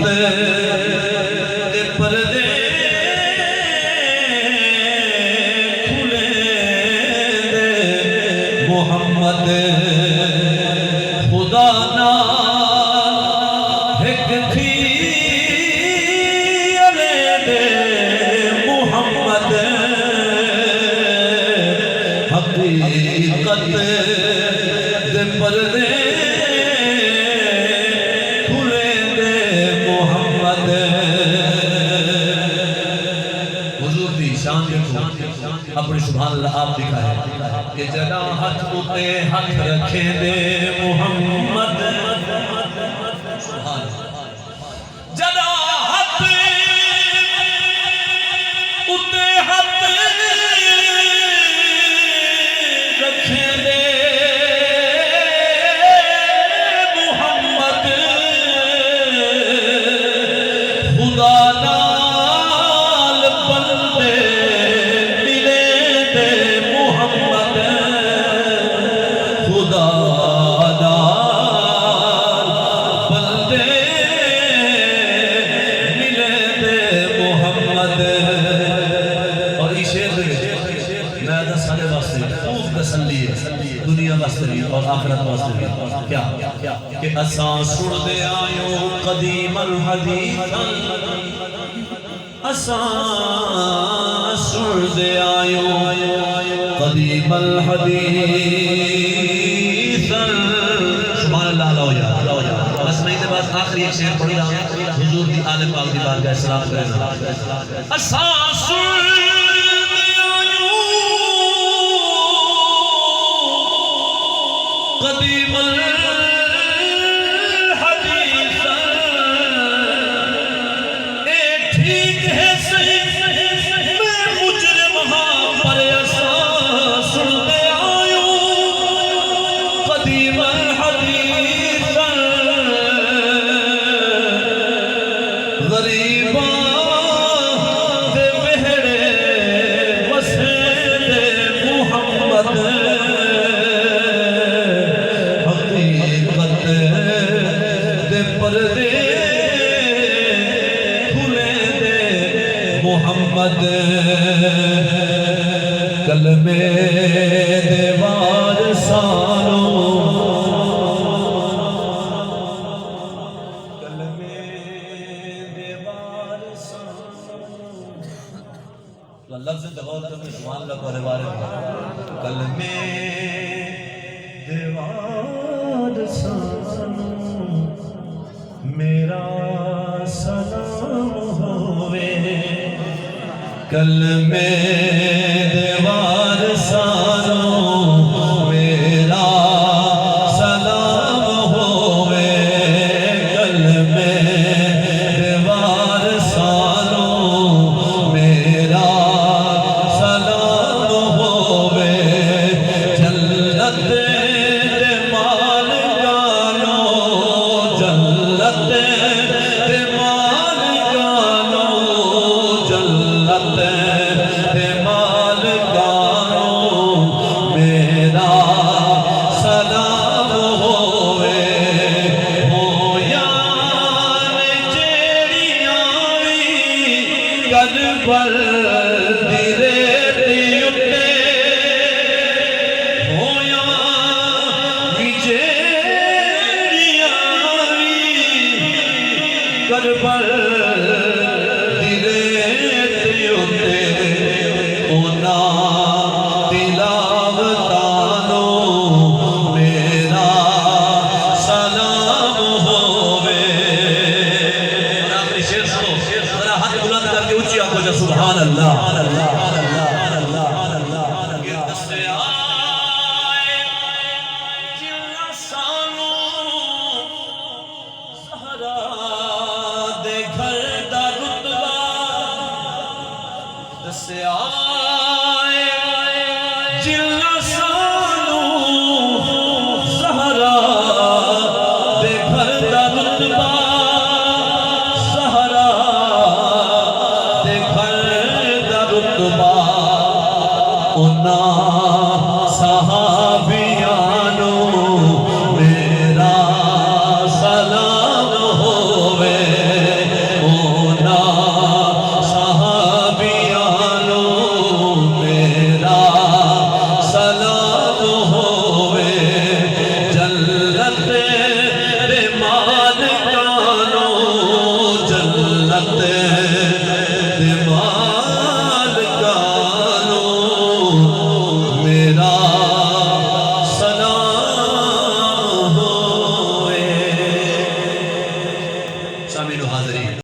دے پردے کھلے دے محمد خدا نال ایک تھی علی دے محمد حقیقت دے پردے کھلے دے محمد حضور دی شان دیکھو اپنی سبحان اللہ آپ دکھا ہے کہ جنا ہاتھ اتے ہاتھ رکھے دے محمد جنا ہاتھ اتے ہاتھ رکھے دے محمد خدا نال بندے ملے دے محمد خدا نال بندے ملے دے محمد اور یہ شعر میں دس سارے واسطے خوب تسلی ہے دنیا واسطے بھی اور آخرت واسطے بھی کیا کہ اساں سن دے آیوں قدیم الحدیث اساں سن دے آیوں قدیم الحدیث سبحان اللہ اللہ ہو جا بس میں نے بعد آخری ایک شعر پڑھی رہا حضور دی آل پاک دی بارگاہ سلام کرنا اساں سن قدیم الحدیث اے ٹھیک ہے صحیح میں مجرم ہاں پر اساں سن دے آیوں قدیم الحدیث غریباں دے وہڑے وسے دے محمد پردے کھلے دے محمد کلمے دے وارثانوں کلمے دے وارثانوں لفظ دغور تمہیں سبحان اللہ کو روارے کلمے دے وارثانوں میرا سلام ہوئے کلمے